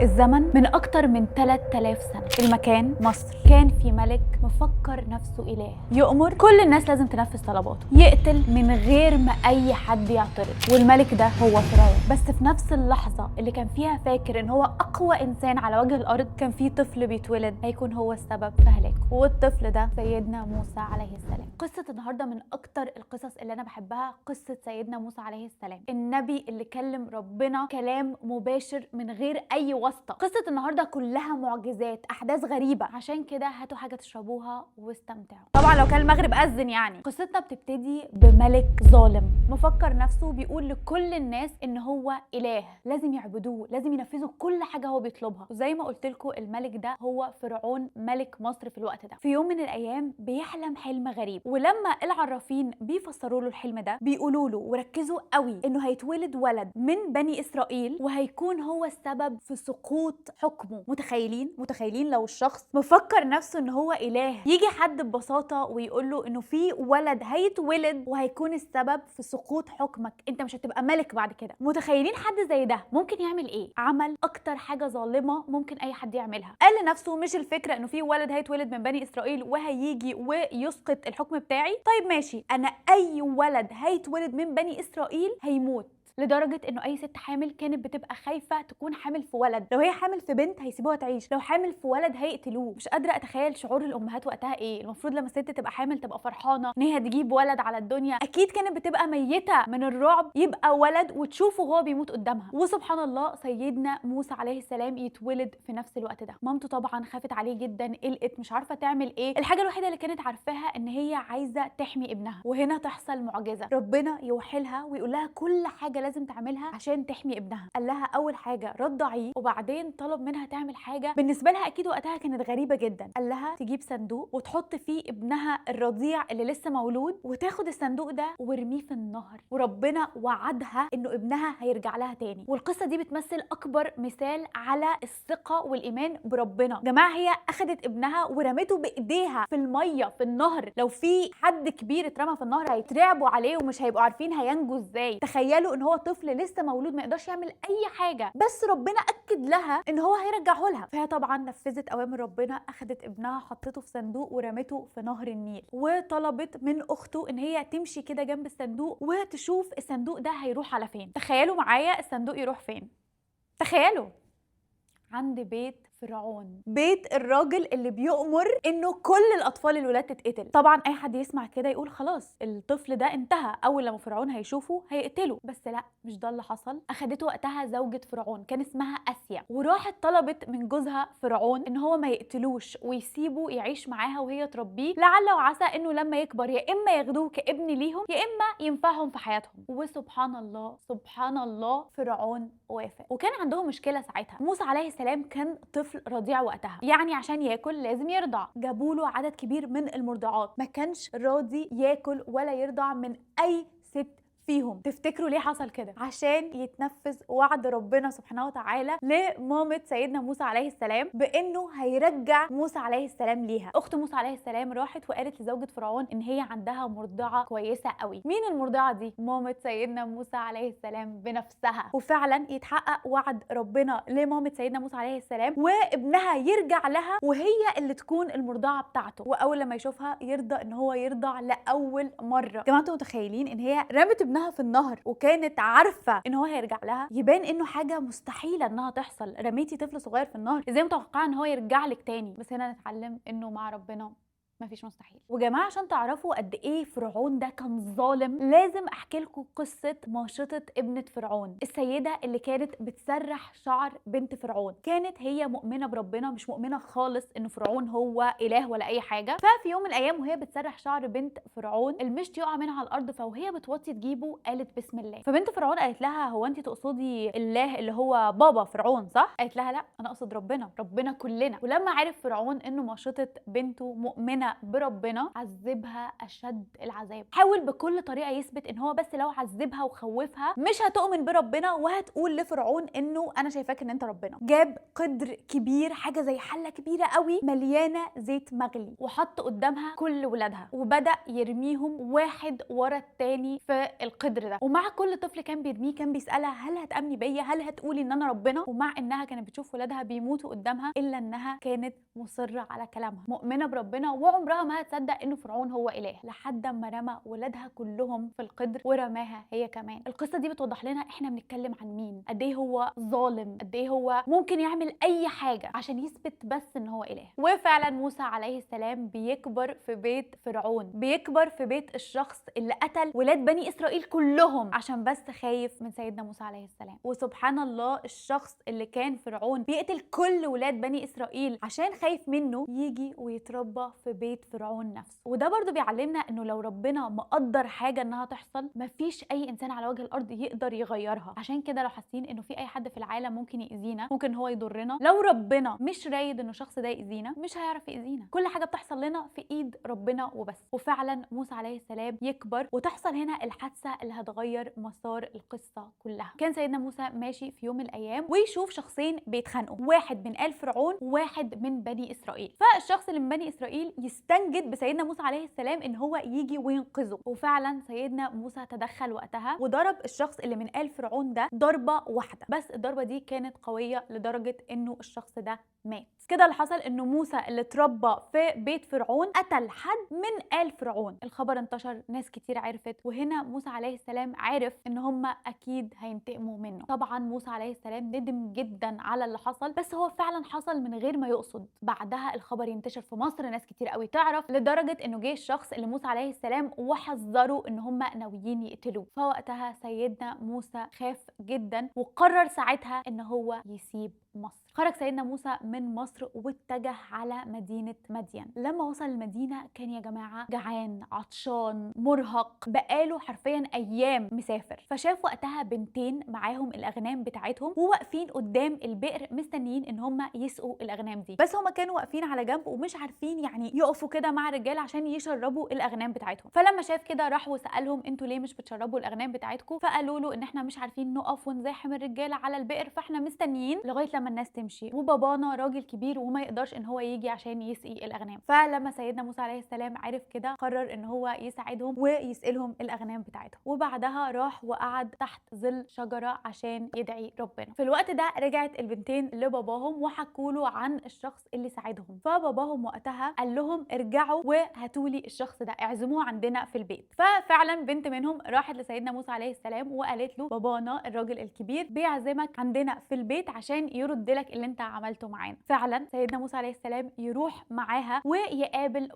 الزمن من أكتر من 3000 سنة. المكان مصر. كان في ملك مفكر نفسه إله، يؤمر كل الناس لازم تنفذ طلباته، يقتل من غير ما أي حد يعترض. والملك ده هو فرعون. بس في نفس اللحظة اللي كان فيها فاكر إن هو أقوى إنسان على وجه الأرض، كان في طفل بيتولد هيكون هو السبب في هلاكه، والطفل ده سيدنا موسى عليه السلام. قصة النهاردة من أكتر القصص اللي أنا بحبها، قصة سيدنا موسى عليه السلام، النبي اللي كلم ربنا كلام مباشر من غير أي واسطة. قصة النهاردة كلها معجزات، أحداث غريبة، عشان كده هاتوا حاجة تشربوها واستمتعوا. طبعا لو كان المغرب أذن يعني. قصتنا بتبتدي بملك ظالم مفكر نفسه بيقول لكل الناس إن هو إله، لازم يعبدوه، لازم ينفذوا كل حاجة هو بيطلبها. وزي ما قلت لكم الملك ده هو فرعون ملك مصر في الوقت ده. في يوم من الأيام بيحلم حلم غريب، ولما العرافين بيفسروا له الحلم ده بيقولوا له وركزوا قوي إنه هيتولد ولد من بني إسرائيل وهيكون هو السبب في سقوط حكمه. متخيلين لو الشخص مفكر نفسه ان هو اله، يجي حد ببساطه ويقول له انه في ولد هيتولد وهيكون السبب في سقوط حكمك، انت مش هتبقى ملك بعد كده. متخيلين حد زي ده ممكن يعمل ايه؟ عمل اكتر حاجه ظالمه ممكن اي حد يعملها. قال لنفسه مش الفكره انه في ولد هيتولد من بني اسرائيل وهيجي ويسقط الحكم بتاعي، طيب ماشي، انا اي ولد هيتولد من بني اسرائيل هيموت. لدرجه انه اي ست حامل كانت بتبقى خايفه تكون حامل في ولد، لو هي حامل في بنت هيسيبوها تعيش، لو حامل في ولد هيقتلوه. مش قادره اتخيل شعور الامهات وقتها ايه. المفروض لما الست تبقى حامل تبقى فرحانه ان هي تجيب ولد على الدنيا، اكيد كانت بتبقى ميته من الرعب يبقى ولد وتشوفه وهو بيموت قدامها. وسبحان الله سيدنا موسى عليه السلام يتولد في نفس الوقت ده. مامته طبعا خافت عليه جدا، قلقت مش عارفه تعمل ايه. الحاجه الوحيده اللي كانت عارفاها ان هي عايزه تحمي ابنها. وهنا تحصل معجزه، ربنا يوحي لها ويقول لها كل حاجه لازم تعملها عشان تحمي ابنها. قال لها اول حاجه رضعيه، وبعدين طلب منها تعمل حاجه بالنسبه لها اكيد وقتها كانت غريبه جدا. قال لها تجيب صندوق وتحط فيه ابنها الرضيع اللي لسه مولود، وتاخد الصندوق ده وارميه في النهر، وربنا وعدها انه ابنها هيرجع لها تاني. والقصه دي بتمثل اكبر مثال على الثقه والايمان بربنا. جماعه هي اخدت ابنها ورمته بايديها في الميه في النهر. لو في حد كبير اترمى في النهر هيترعبوا عليه ومش هيبقوا عارفين هينجوا ازاي. تخيلوا ان هو طفل لسه مولود ما يقدرش يعمل اي حاجه، بس ربنا اكد لها ان هو هيرجعه لها. فهي طبعا نفذت اوامر ربنا، اخدت ابنها حطته في صندوق ورمته في نهر النيل، وطلبت من اخته ان هي تمشي كده جنب الصندوق وتشوف الصندوق ده هيروح على فين. تخيلوا معايا الصندوق يروح فين. تخيلوا عند بيت فرعون، بيت الراجل اللي بيؤمر انه كل الاطفال الولاد تتقتل. طبعا اي حد يسمع كده يقول خلاص الطفل ده انتهى، اول لما فرعون هيشوفه هيقتله. بس لا، مش ده اللي حصل. اخدته وقتها زوجة فرعون كان اسمها اسيا، وراحت طلبت من جوزها فرعون ان هو ما يقتلوش ويسيبه يعيش معاها وهي تربيه، لعل وعسى انه لما يكبر يا اما ياخدوه كابن ليهم يا اما ينفعهم في حياتهم. وسبحان الله سبحان الله فرعون وافق. وكان عندهم مشكله ساعتها. موسى عليه السلام كان طفل رضيع وقتها، يعني عشان ياكل لازم يرضع. جابوا له عدد كبير من المرضعات، ما كانش راضي ياكل ولا يرضع من اي ست فيهم. تفتكروا ليه حصل كده؟ عشان يتنفذ وعد ربنا سبحانه وتعالى لمامة سيدنا موسى عليه السلام بانه هيرجع موسى عليه السلام ليها. اخت موسى عليه السلام راحت وقالت لزوجة فرعون ان هي عندها مرضعة كويسة قوي. مين المرضعة دي؟ مامة سيدنا موسى عليه السلام بنفسها. وفعلا يتحقق وعد ربنا لمامة سيدنا موسى عليه السلام وابنها يرجع لها وهي اللي تكون المرضعة بتاعته. واول لما يشوفها يرضى ان هو يرضع لاول مرة. جماعة انتوا متخيلين ان هي رمت ابنها في النهر وكانت عارفه ان هو هيرجع لها؟ يبان انه حاجه مستحيله انها تحصل. رميتي طفل صغير في النهر، ازاي متوقعه ان هو يرجع لك تاني؟ بس هنا نتعلم انه مع ربنا مفيش مستحيل. وجماعه عشان تعرفوا قد ايه فرعون ده كان ظالم، لازم احكي لكم قصه ماشطه ابنه فرعون، السيده اللي كانت بتسرح شعر بنت فرعون. كانت هي مؤمنه بربنا، مش مؤمنه خالص ان فرعون هو اله ولا اي حاجه. ففي يوم من الايام وهي بتسرح شعر بنت فرعون المشط يقع منها على الارض، فوهي بتوطي تجيبه قالت بسم الله. فبنت فرعون قالت لها هو انت تقصدي الله اللي هو بابا فرعون صح؟ قالت لها لا، انا اقصد ربنا كلنا. ولما عرف فرعون انه ماشطه بنته مؤمنه مؤمنه بربنا عذبها اشد العذاب. حاول بكل طريقه يثبت ان هو بس لو عذبها وخوفها مش هتؤمن بربنا وهتقول لفرعون انه انا شايفاك ان انت ربنا. جاب قدر كبير، حاجه زي حله كبيره قوي مليانه زيت مغلي، وحط قدامها كل ولادها وبدا يرميهم واحد ورا التاني في القدر ده. ومع كل طفل كان بيرميه كان بيسالها هل هتامني بيا، هل هتقولي ان انا ربنا؟ ومع انها كانت بتشوف ولادها بيموتوا قدامها الا انها كانت مصره على كلامها، مؤمنه بربنا وعمرها ما هتصدق انه فرعون هو اله، لحد ما رمى ولادها كلهم في القدر ورماها هي كمان. القصه دي بتوضح لنا احنا بنتكلم عن مين، قد ايه هو ظالم، قد ايه هو ممكن يعمل اي حاجه عشان يثبت بس ان هو اله. وفعلا موسى عليه السلام بيكبر في بيت فرعون، بيكبر في بيت الشخص اللي قتل ولاد بني اسرائيل كلهم عشان بس خايف من سيدنا موسى عليه السلام. وسبحان الله الشخص اللي كان فرعون بيقتل كل ولاد بني اسرائيل عشان خايف منه يجي ويتربى في بيت فرعون نفسه. وده برضو بيعلمنا انه لو ربنا مقدر حاجه انها تحصل مفيش اي انسان على وجه الارض يقدر يغيرها. عشان كده لو حاسين انه في اي حد في العالم ممكن يأذينا، ممكن هو يضرنا، لو ربنا مش رايد انه الشخص ده يأذينا مش هيعرف يأذينا. كل حاجه بتحصل لنا في ايد ربنا وبس. وفعلا موسى عليه السلام يكبر وتحصل هنا الحادثه اللي هتغير مسار القصه كلها. كان سيدنا موسى ماشي في يوم من الايام ويشوف شخصين بيتخانقوا، واحد من آل فرعون وواحد من بني اسرائيل. فالشخص اللي من بني اسرائيل يستنجد بسيدنا موسى عليه السلام ان هو يجي وينقذه. وفعلا سيدنا موسى تدخل وقتها وضرب الشخص اللي من آل فرعون ده ضربه واحده، بس الضربه دي كانت قويه لدرجه انه الشخص ده مات. كده اللي حصل انه موسى اللي اتربى في بيت فرعون قتل حد من آل فرعون. الخبر انتشر، ناس كتير عرفت، وهنا موسى عليه السلام عرف ان هم اكيد هينتقموا منه. طبعا موسى عليه السلام ندم جدا على اللي حصل، بس هو فعلا حصل من غير ما يقصد. بعدها الخبر ينتشر في مصر، ناس كتير قوي تعرف، لدرجه انه جه الشخص اللي موسى عليه السلام وحذره ان هم ناويين يقتلوه. فوقتها سيدنا موسى خاف جدا وقرر ساعتها ان هو يسيب مصر. خرج سيدنا موسى من مصر واتجه على مدينة مدين. لما وصل المدينة كان يا جماعة جعان، عطشان، مرهق، بقاله حرفيا أيام مسافر. فشاف وقتها بنتين معاهم الأغنام بتاعتهم وواقفين قدام البئر مستنيين إن هم يسقوا الأغنام دي، بس هم كانوا واقفين على جنب ومش عارفين يعني يقفوا كده مع الرجال عشان يشربوا الأغنام بتاعتهم. فلما شاف كده راح وسألهم انتوا ليه مش بتشربوا الأغنام بتاعتكم؟ فقالوا له إن احنا مش عارفين نقف ونزاحم الرجالة على البئر، فاحنا مستنيين لغاية لما الناس تمشي، وبابانا راجل كبير وما يقدرش ان هو يجي عشان يسقي الاغنام. فلما سيدنا موسى عليه السلام عرف كده قرر ان هو يساعدهم ويسقلهم الاغنام بتاعتهم. وبعدها راح وقعد تحت ظل شجره عشان يدعي ربنا. في الوقت ده رجعت البنتين لباباهم وحكوا له عن الشخص اللي ساعدهم. فباباهم وقتها قال لهم ارجعوا وهاتوا لي الشخص ده، اعزموه عندنا في البيت. ففعلا بنت منهم راحت لسيدنا موسى عليه السلام وقالت له بابانا الراجل الكبير بيعزمك عندنا في البيت عشان يرد لك اللي انت عملته معانا. فعلا سيدنا موسى عليه السلام يروح معاها ويقابل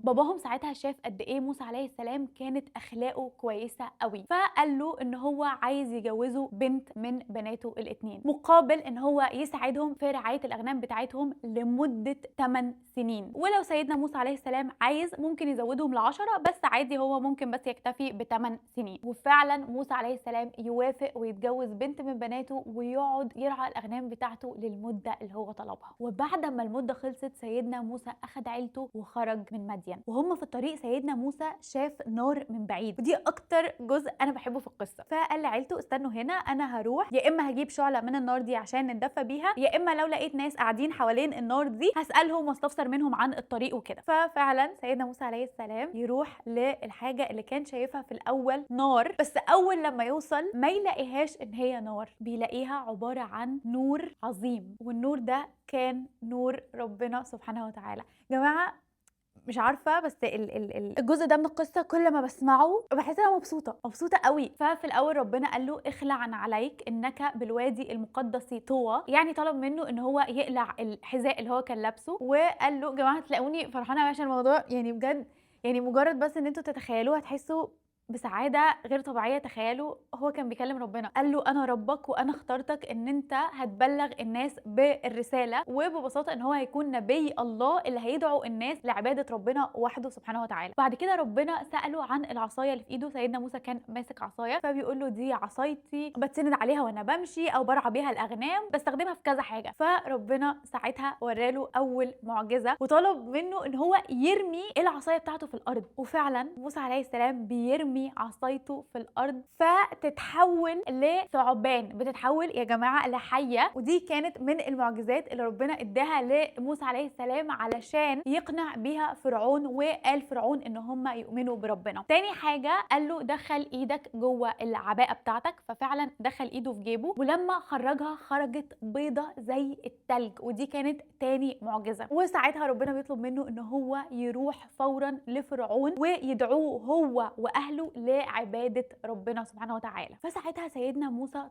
باباهم ساعتها شاف قد ايه موسى عليه السلام كانت اخلاقه كويسه قوي، فقال له ان هو عايز يجوزه بنت من بناته الاثنين مقابل ان هو يساعدهم في رعايه الاغنام بتاعتهم لمده 8 سنين. ولو سيدنا موسى عليه السلام عايز ممكن يزودهم ل10، بس عادي هو ممكن بس يكتفي ب8 سنين. وفعلا موسى عليه السلام يوافق ويتجوز بنت من بناته ويقعد يرعى الاغنام بتاعته للمده اللي هو طلبها. وبعد ما المده خلصت سيدنا موسى اخذ عيلته وخرج من مدين. وهم في الطريق سيدنا موسى شاف نار من بعيد، ودي اكتر جزء انا بحبه في القصه. فقال لعيلته استنوا هنا، انا هروح يا اما هجيب شعله من النار دي عشان نتدفى بيها، يا اما لو لقيت ناس قاعدين حوالين النار دي هسالهم واستفسر منهم عن الطريق وكده. ففعلا سيدنا موسى عليه السلام يروح للحاجه اللي كان شايفها في الاول نار، بس اول لما يوصل ما يلاقيهاش ان هي نار، بيلاقيها عباره عن نور عظيم. والنور ده كان نور ربنا سبحانه وتعالى. جماعه مش عارفه بس الجزء ده من القصه كل ما بسمعه بحس ان انا مبسوطه قوي. ففي الاول ربنا قال له اخلع عن عليك انك بالوادي المقدس طوى، يعني طلب منه ان هو يقلع الحذاء اللي هو كان لابسه. وقال له جماعه تلاقوني فرحانه عشان الموضوع يعني بجد يعني مجرد بس ان انتوا تتخيلوها تحسوا بسعاده غير طبيعيه. تخيلوا هو كان بيكلم ربنا، قال له انا ربك وانا اخترتك ان انت هتبلغ الناس بالرساله، وببساطه ان هو هيكون نبي الله اللي هيدعو الناس لعباده ربنا وحده سبحانه وتعالى. بعد كده ربنا ساله عن العصايه اللي في ايده. سيدنا موسى كان ماسك عصايه، فبيقول له دي عصايتي بتسند عليها وانا بمشي او برعى بيها الاغنام، بستخدمها في كذا حاجه. فربنا ساعتها وراله اول معجزه وطلب منه ان هو يرمي العصايه بتاعته في الارض. وفعلا موسى عليه السلام بيرمي عصايته في الارض فتتحول لثعبان، بتتحول يا جماعه لحيه. ودي كانت من المعجزات اللي ربنا اداها لموسى عليه السلام علشان يقنع بيها فرعون، وقال فرعون ان هم يؤمنوا بربنا. تاني حاجه قال له دخل ايدك جوه العباءه بتاعتك، ففعلا دخل ايده في جيبه ولما خرجها خرجت بيضه زي التلج. ودي كانت تاني معجزه. وساعتها ربنا بيطلب منه ان هو يروح فورا لفرعون ويدعوه هو واهله لعباده ربنا سبحانه وتعالى. فساعتها سيدنا موسى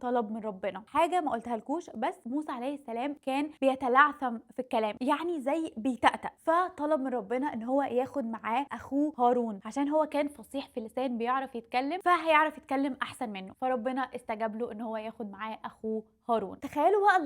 طلب من ربنا حاجه ما قلتها لكوش، بس موسى عليه السلام كان بيتلعثم في الكلام، يعني زي بيتأتأ. فطلب من ربنا ان هو ياخد معاه اخوه هارون عشان هو كان فصيح في اللسان بيعرف يتكلم، فهيعرف يتكلم احسن منه. فربنا استجاب له ان هو ياخد معاه اخوه هارون. تخيلوا بقى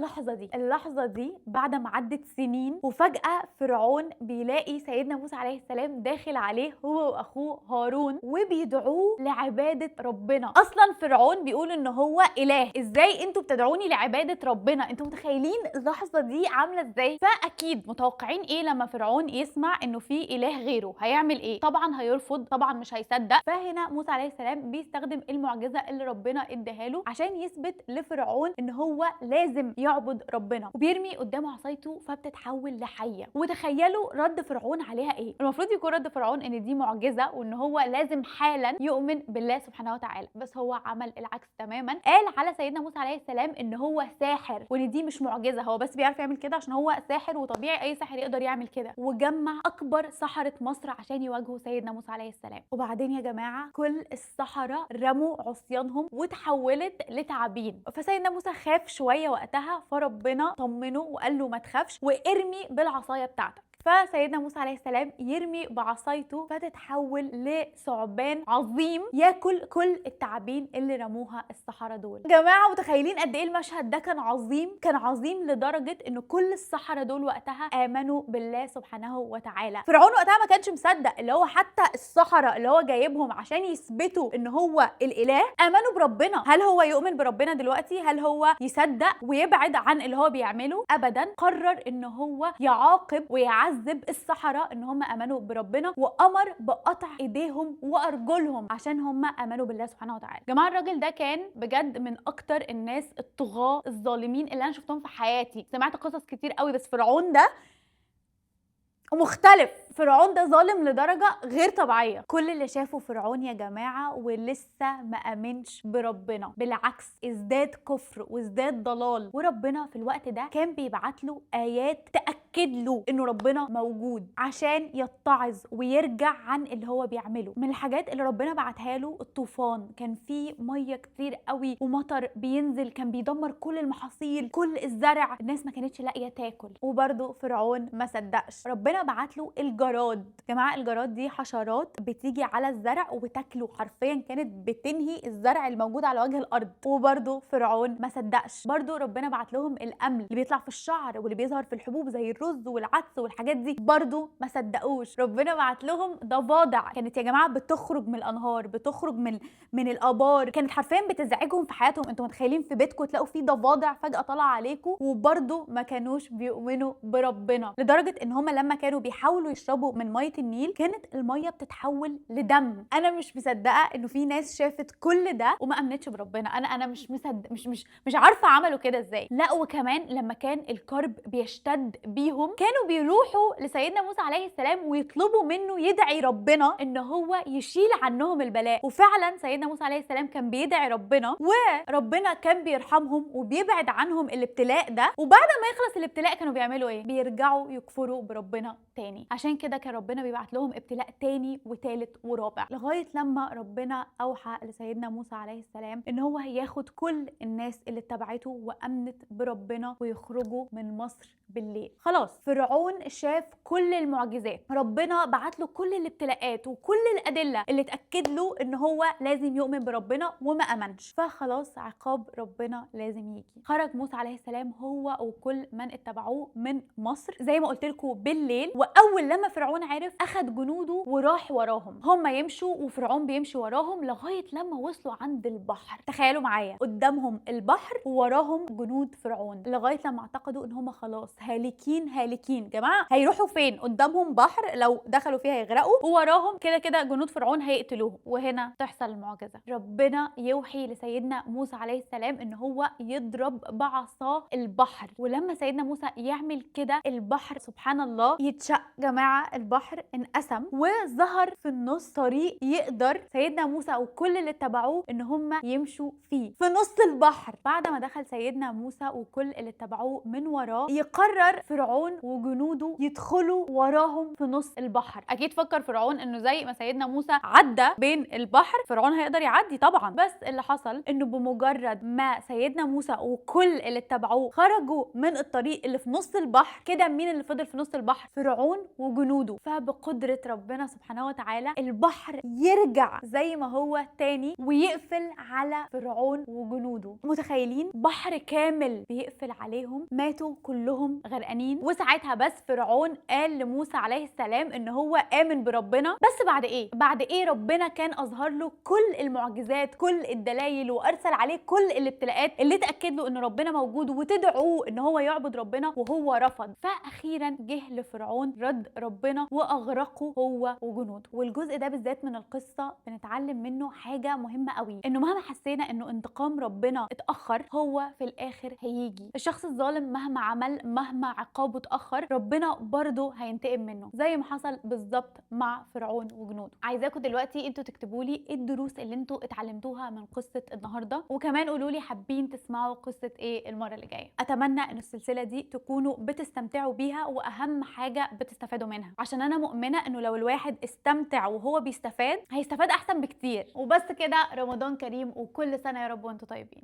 اللحظه دي بعد ما عدت سنين، وفجاه فرعون بيلاقي سيدنا موسى عليه السلام داخل عليه هو واخوه هارون وبيدعوه لعباده ربنا. اصلا فرعون بيقول ان هو اله، ازاي انتوا بتدعوني لعباده ربنا؟ انتوا متخيلين اللحظه دي عامله ازاي؟ فاكيد متوقعين ايه لما فرعون يسمع انه في اله غيره؟ هيعمل ايه؟ طبعا هيرفض، طبعا مش هيصدق. فهنا موسى عليه السلام بيستخدم المعجزه اللي ربنا اداها له عشان يثبت لفرعون ان هو لازم يعبد ربنا، وبيرمي قدامه عصايته فبتتحول لحيه. وتخيلوا رد فرعون عليها ايه؟ المفروض يكون رد فرعون ان دي معجزه وان هو لازم حالا يؤمن بالله سبحانه وتعالى، بس هو عمل العكس تماما. قال على سيدنا موسى عليه السلام ان هو ساحر وان دي مش معجزه، هو بس بيعرف يعمل كده عشان هو ساحر وطبيعي اي ساحر يقدر يعمل كده. وجمع اكبر سحره مصر عشان يواجهوا سيدنا موسى عليه السلام. وبعدين يا جماعه كل السحره رموا عصيانهم وتحولت لتعابين. فسيدنا موسى خاف شويه وقتها، فربنا طمنه وقال له ما تخافش وارمي بالعصايه بتاعتك. فسيدنا موسى عليه السلام يرمي بعصايته فتتحول لثعبان عظيم ياكل كل التعابين اللي رموها السحرة دول. يا جماعه متخيلين قد ايه المشهد ده كان عظيم؟ كان عظيم لدرجه ان كل السحرة دول وقتها امنوا بالله سبحانه وتعالى. فرعون وقتها ما كانش مصدق، اللي هو حتى السحرة اللي هو جايبهم عشان يثبتوا ان هو الاله امنوا بربنا. هل هو يؤمن بربنا دلوقتي؟ هل هو يصدق ويبعد عن اللي هو بيعمله؟ ابدا. قرر ان هو يعاقب ويعذب السحرة ان هم امنوا بربنا، وامر بقطع ايديهم وارجلهم عشان هم امنوا بالله سبحانه وتعالى. جماعه الراجل ده كان بجد من اكتر الناس الطغاة الظالمين اللي انا شفتهم في حياتي. سمعت قصص كتير قوي، بس فرعون ده مختلف. فرعون ده ظالم لدرجة غير طبيعية. كل اللي شافه فرعون يا جماعة ولسه ما امنش بربنا، بالعكس ازداد كفر وازداد ضلال. وربنا في الوقت ده كان بيبعت له آيات تأكد له انه ربنا موجود عشان يتعظ ويرجع عن اللي هو بيعمله. من الحاجات اللي ربنا بعتها له الطوفان، كان فيه مية كتير قوي ومطر بينزل كان بيدمر كل المحاصيل كل الزرع، الناس ما كانتش لاقية تاكل. وبرضه فرعون ما صدقش. ربنا بعت له الجراد. جماعه الجراد دي حشرات بتيجي على الزرع وبتاكله، حرفيا كانت بتنهي الزرع الموجود على وجه الارض. وبرده فرعون ما صدقش. برده ربنا بعت لهم الامل اللي بيطلع في الشعر واللي بيظهر في الحبوب زي الرز والعدس والحاجات دي، برده ما صدقوش. ربنا بعت لهم ضفادع كانت يا جماعه بتخرج من الانهار، بتخرج من الابار، كانت حرفيا بتزعجهم في حياتهم. انتوا متخيلين في بيتكم تلاقوا فيه ضفادع فجاه طالعه عليكم؟ وبرده ما كانوش بيؤمنوا بربنا، لدرجه ان هم لما كانوا بيحاولوا يشربوا من ميه النيل كانت الميه بتتحول لدم. انا مش مصدقه انه في ناس شافت كل ده وما امنتش بربنا. انا مش مصدق، مش عارفه عملوا كده ازاي. لا وكمان لما كان الكرب بيشتد بيهم كانوا بيروحوا لسيدنا موسى عليه السلام ويطلبوا منه يدعي ربنا ان هو يشيل عنهم البلاء. وفعلا سيدنا موسى عليه السلام كان بيدعي ربنا وربنا كان بيرحمهم وبيبعد عنهم الابتلاء ده. وبعد ما يخلص الابتلاء كانوا بيعملوا ايه؟ بيرجعوا يكفروا بربنا تاني. عشان كده كان ربنا بيبعت لهم ابتلاء تاني وتالت ورابع، لغايه لما ربنا اوحى لسيدنا موسى عليه السلام ان هو هياخد كل الناس اللي اتبعته وامنت بربنا ويخرجوا من مصر بالليل. خلاص فرعون شاف كل المعجزات، ربنا بعت له كل الابتلاءات وكل الادله اللي تاكد له ان هو لازم يؤمن بربنا وما امنش، فخلاص عقاب ربنا لازم يجي. خرج موسى عليه السلام هو وكل من اتبعوه من مصر زي ما قلت لكم بالليل، واول لما فرعون عرف اخد جنوده وراح وراهم، هم يمشوا وفرعون بيمشي وراهم لغايه لما وصلوا عند البحر. تخيلوا معايا قدامهم البحر ووراهم جنود فرعون، لغايه لما اعتقدوا ان هم خلاص هالكين هالكين. جماعه هيروحوا فين؟ قدامهم بحر لو دخلوا فيها يغرقوا، ووراهم كده كده جنود فرعون هيقتلوهم. وهنا تحصل المعجزه، ربنا يوحي لسيدنا موسى عليه السلام ان هو يضرب بعصاه البحر، ولما سيدنا موسى يعمل كده البحر سبحان الله يتشق. جماعه البحر انقسم وظهر في النص طريق يقدر سيدنا موسى وكل اللي اتبعوه ان هم يمشوا فيه في نص البحر. بعد ما دخل سيدنا موسى وكل اللي اتبعوه من وراه، يقرر فرعون وجنوده يدخلوا وراهم في نص البحر. اكيد فكر فرعون انه زي ما سيدنا موسى عدى بين البحر فرعون هيقدر يعدي طبعا، بس اللي حصل انه بمجرد ما سيدنا موسى وكل اللي اتبعوه خرجوا من الطريق اللي في نص البحر، كده مين اللي فضل في نص البحر؟ فرعون وجنوده. فبقدرة ربنا سبحانه وتعالى البحر يرجع زي ما هو تاني ويقفل على فرعون وجنوده. متخيلين؟ بحر كامل بيقفل عليهم، ماتوا كلهم غرقانين. وساعتها بس فرعون قال لموسى عليه السلام ان هو آمن بربنا، بس بعد ايه؟ بعد ايه ربنا كان اظهر له كل المعجزات كل الدلائل وارسل عليه كل الابتلاءات اللي تاكد له ان ربنا موجود وتدعوه ان هو يعبد ربنا وهو رفض. فاخيرا جه لفرعون رد ربنا واغرقه هو وجنوده. والجزء ده بالذات من القصه بنتعلم منه حاجه مهمه قوي، انه مهما حسينا انه انتقام ربنا اتاخر هو في الاخر هيجي. الشخص الظالم مهما عمل مهما عقابه اتاخر ربنا برضه هينتقم منه، زي ما حصل بالظبط مع فرعون وجنوده. عايزاكم دلوقتي انتوا تكتبوا لي ايه الدروس اللي انتوا اتعلمتوها من قصه النهارده، وكمان قولوا لي حابين تسمعوا قصه ايه المره اللي جايه. اتمنى ان السلسله دي تكونوا بتستمتعوا بيها، واهم حاجه بتستفادوا منها، عشان انا مؤمنه انه لو الواحد استمتع وهو بيستفاد هيستفاد احسن بكتير. وبس كده، رمضان كريم وكل سنه يا رب وانتوا طيبين.